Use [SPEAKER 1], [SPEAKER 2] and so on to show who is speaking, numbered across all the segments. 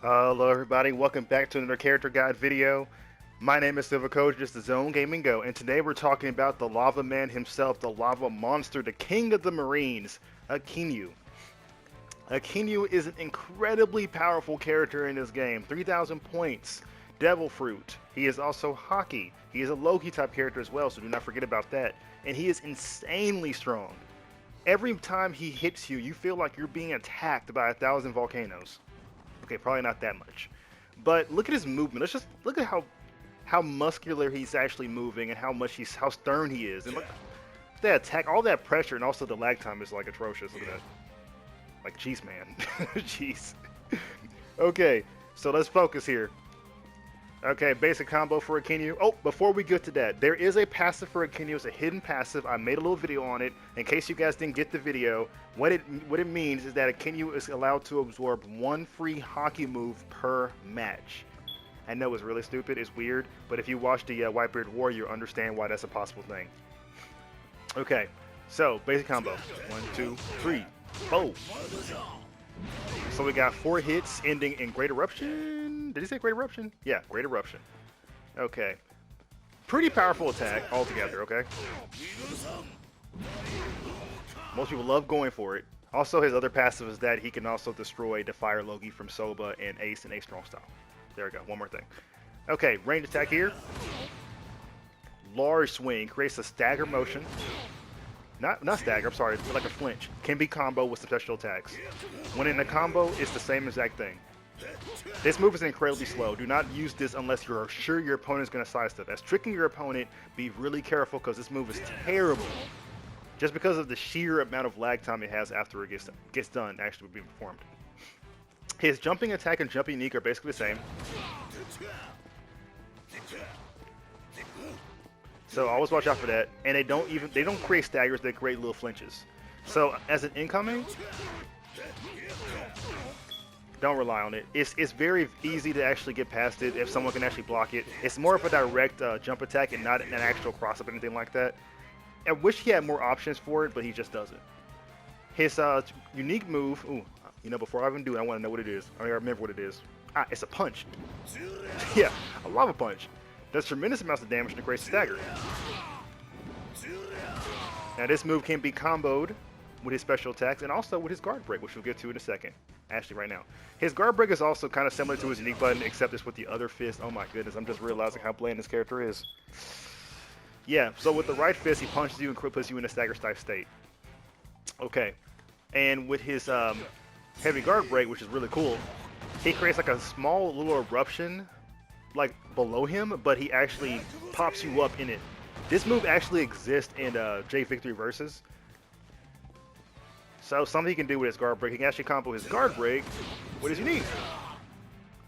[SPEAKER 1] Hello everybody, welcome back to another character guide video. My name is Silvokiji, just TheZoneGamingGo, and today we're talking about the lava man himself, the lava monster, the king of the marines, Akinu. Akinu is an incredibly powerful character in this game, 3,000 points, devil fruit. He is also hockey. He is a Loki type character as well, so do not forget about that. And he is insanely strong. Every time he hits you, you feel like you're being attacked by 1,000 volcanoes. Okay, probably not that much, but look at his movement. Let's just look at how muscular he's actually moving and how stern he is. And look, that attack, all that pressure, and also the lag time is like atrocious. Look at that. Like, jeez, man, jeez. Okay, so let's focus here. Okay, basic combo for Akinu. Oh, before we get to that, there is a passive for Akinu. It's a hidden passive. I made a little video on it. In case you guys didn't get the video, what it means is that Akinu is allowed to absorb one free hockey move per match. I know it's really stupid, it's weird, but if you watch the Whitebeard War, you'll understand why that's a possible thing. Okay, so basic combo. 1, 2, 3, 4. So we got 4 hits ending in Great Eruption. Did he say Great Eruption? Yeah, Great Eruption. Okay. Pretty powerful attack altogether, okay? Most people love going for it. Also, his other passive is that he can also destroy the Fire Logi from Soba and Ace and Ace Strong Style. There we go, one more thing. Okay, range attack here. Large swing, creates a stagger motion. Not stagger, I'm sorry, but like a flinch. Can be combo with special attacks. When in a combo, it's the same exact thing. This move is incredibly slow. Do not use this unless you're sure your opponent's going to sidestep. As tricking your opponent, be really careful because this move is terrible. Just because of the sheer amount of lag time it has after it gets done actually being performed. His jumping attack and jumping unique are basically the same. So always watch out for that. And they don't create staggers, they create little flinches. So as an incoming, don't rely on it. It's very easy to actually get past it if someone can actually block it. It's more of a direct jump attack and not an actual cross up or anything like that. I wish he had more options for it, but he just doesn't. His unique move, before I even do it, I want to know what it is. I remember what it is. It's a punch. Yeah, a lava punch. Does tremendous amounts of damage and creates a stagger. Now this move can be comboed with his special attacks and also with his guard break, which we'll get to in a second. Actually, right now. His guard break is also kind of similar to his unique button, except it's with the other fist. Oh my goodness, I'm just realizing how bland this character is. Yeah, so with the right fist, he punches you and puts you in a stagger type state. Okay, and with his heavy guard break, which is really cool, he creates like a small little eruption like below him, but he actually pops you up in it. This move actually exists in J Victory Versus. So something he can do with his guard break, he can actually combo his guard break with his unique,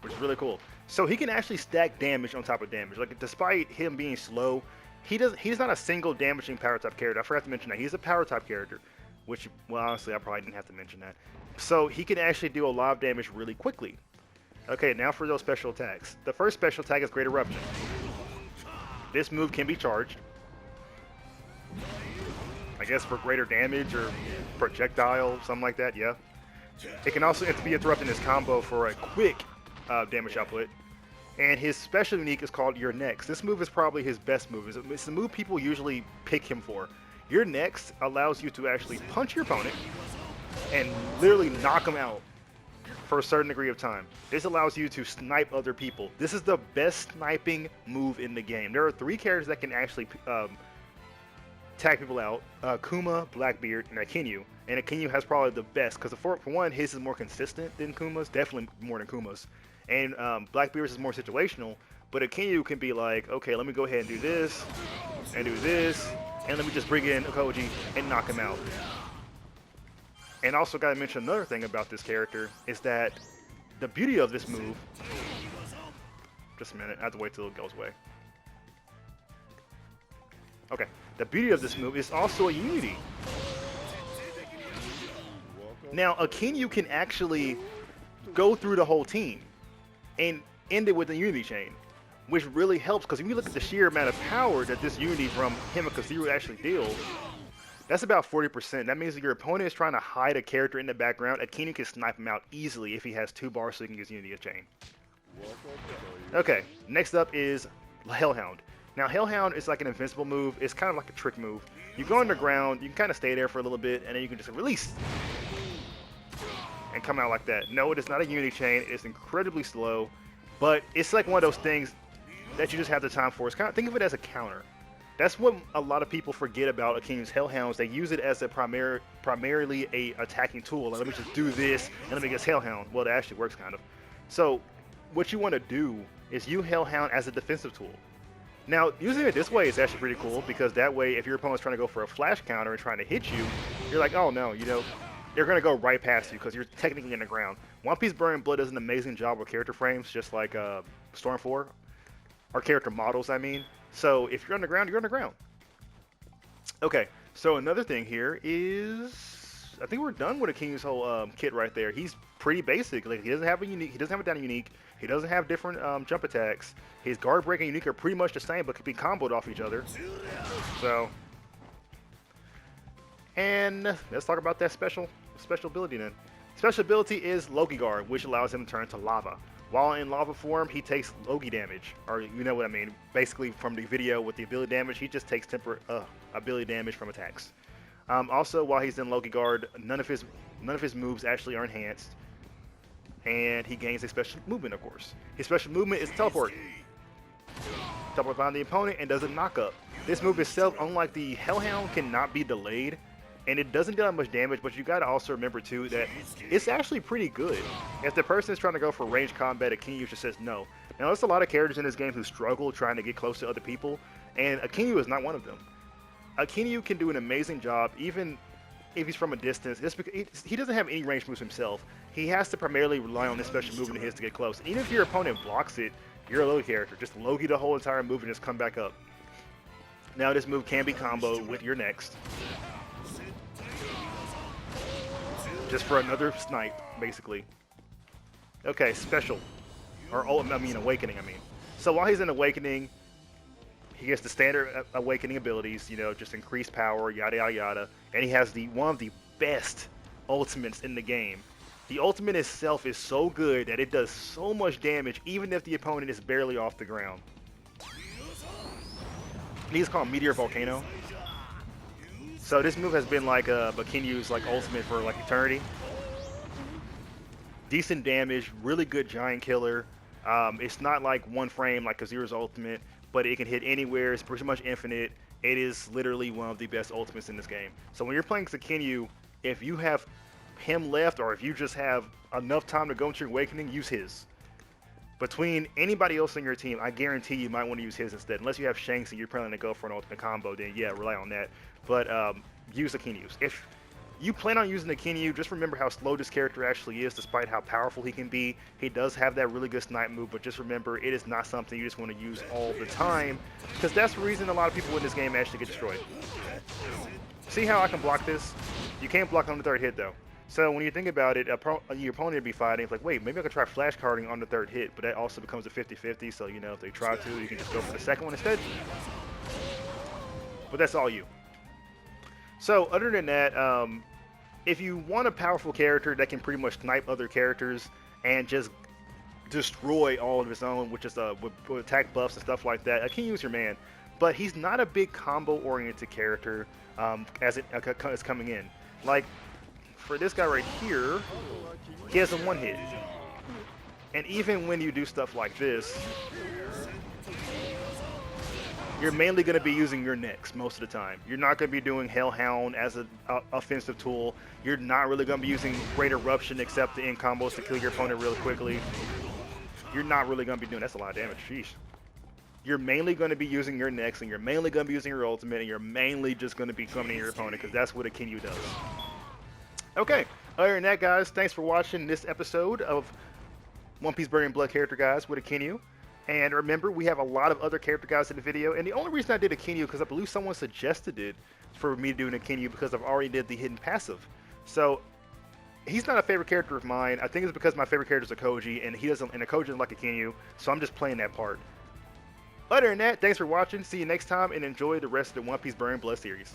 [SPEAKER 1] which is really cool. So he can actually stack damage on top of damage. Like, despite him being slow, he's not a single damaging power type character. I forgot to mention that. He's a power type character, which, well, honestly, I probably didn't have to mention that. So he can actually do a lot of damage really quickly. Okay, now for those special attacks. The first special attack is Great Eruption. This move can be charged, I guess, for greater damage or projectile, something like that, yeah. It can also be interrupted in his combo for a quick damage output. And his special unique is called Your Next. This move is probably his best move. It's the move people usually pick him for. Your Next allows you to actually punch your opponent and literally knock him out for a certain degree of time. This allows you to snipe other people. This is the best sniping move in the game. There are 3 characters that can actually tag people out: Kuma, Blackbeard, and Akinu. And Akinu has probably the best because for one, his is more consistent than Kuma's, definitely more than Kuma's. And Blackbeard's is more situational, but Akinu can be like, okay, let me go ahead and do this, and let me just bring in Koji and knock him out. And also got to mention another thing about this character is that the beauty of this move, just a minute, I have to wait till it goes away. Okay, the beauty of this move is also a unity. Now, Akinu can actually go through the whole team and end it with a unity chain, which really helps because if you look at the sheer amount of power that this unity from him and Kaziru actually deals, That's about 40%. That means that your opponent is trying to hide a character in the background. Akinu can snipe him out easily if he has 2 bars so he can use Unity of Chain. Okay, next up is Hellhound. Now, Hellhound is like an invincible move. It's kind of like a trick move. You go underground, you can kind of stay there for a little bit, and then you can just release and come out like that. No, it is not a Unity Chain. It's incredibly slow, but it's like one of those things that you just have the time for. It's kind of, think of it as a counter. That's what a lot of people forget about Akinu's Hellhounds. They use it as a primarily a attacking tool. Like, let me just do this and let me get Hellhound. Well, it actually works kind of. So what you want to do is use Hellhound as a defensive tool. Now, using it this way is actually pretty cool, because that way, if your opponent's trying to go for a flash counter and trying to hit you, you're like, oh no, you know, they're going to go right past you because you're technically in the ground. One Piece Burning Blood does an amazing job with character frames, just like Storm 4, or character models, I mean. So if you're underground, you're underground. Okay, so another thing here is, I think we're done with Akinu's whole kit right there. He's pretty basic. Like, he doesn't have a unique, he doesn't have a down unique, he doesn't have different jump attacks. His guard break and unique are pretty much the same, but can be comboed off each other. So, and let's talk about that special ability then. Special ability is Loki Guard, which allows him to turn to lava. While in lava form, he takes Loki damage, or you know what I mean. Basically, from the video with the ability damage, he just takes ability damage from attacks. Also, while he's in Loki Guard, none of his moves actually are enhanced, and he gains a special movement, of course. His special movement is teleport. Teleport behind the opponent and does a knockup. This move itself, unlike the Hellhound, cannot be delayed, and it doesn't do that much damage, but you gotta also remember too that it's actually pretty good. If the person is trying to go for range combat, Akinu just says no. Now, there's a lot of characters in this game who struggle trying to get close to other people, and Akinu is not one of them. Akinu can do an amazing job, even if he's from a distance. It's because he doesn't have any range moves himself. He has to primarily rely on this special movement of his to get close. Even if your opponent blocks it, you're a Loki character. Just Loki the whole entire move and just come back up. Now, this move can be comboed with your next, just for another snipe, basically. Okay, special. Or, awakening, So while he's in awakening, he gets the standard awakening abilities, you know, just increased power, yada, yada, yada. And he has one of the best ultimates in the game. The ultimate itself is so good that it does so much damage, even if the opponent is barely off the ground. He's called Meteor Volcano. So this move has been like Akinu's like ultimate for like eternity. Decent damage, really good giant killer. It's not like one frame like Kazuru's ultimate, but it can hit anywhere. It's pretty much infinite. It is literally one of the best ultimates in this game. So when you're playing Akinu, if you have him left, or if you just have enough time to go into your awakening, use his. Between anybody else on your team, I guarantee you might want to use his instead. Unless you have Shanks and you're planning to go for an ultimate combo, then yeah, rely on that. But use Akinu's. If you plan on using Akinu, just remember how slow this character actually is, despite how powerful he can be. He does have that really good snipe move, but just remember, it is not something you just want to use all the time, because that's the reason a lot of people in this game actually get destroyed. See how I can block this? You can't block on the third hit, though. So when you think about it, your opponent would be fighting. It's like, wait, maybe I could try flash carding on the third hit, but that also becomes a 50-50, so, you know, if they try to, you can just go for the second one instead. But that's all you. So other than that, if you want a powerful character that can pretty much snipe other characters and just destroy all of his own, which is with attack buffs and stuff like that, Akinu's your man. But he's not a big combo-oriented character as it's coming in. Like, for this guy right here, he has a one hit. And even when you do stuff like this, you're mainly going to be using your next most of the time. You're not going to be doing Hellhound as an offensive tool. You're not really going to be using Great Eruption except the end combos to kill your opponent really quickly. You're not really going to be doing, that's a lot of damage, sheesh. You're mainly going to be using your next, and you're mainly going to be using your ultimate, and you're mainly just going to be coming in your opponent, because that's what Akinu does. Okay, other than that, guys, thanks for watching this episode of One Piece Burning Blood Character Guys with Akinu. And remember, we have a lot of other character guys in the video, and the only reason I did Akinu because I believe someone suggested it for me to do an Akinu because I've already did the hidden passive. So he's not a favorite character of mine. I think it's because my favorite character is Koji, and he doesn't, and Koji doesn't like Akinu, so I'm just playing that part. Other than that, thanks for watching. See you next time, and enjoy the rest of the One Piece Burning Blood series.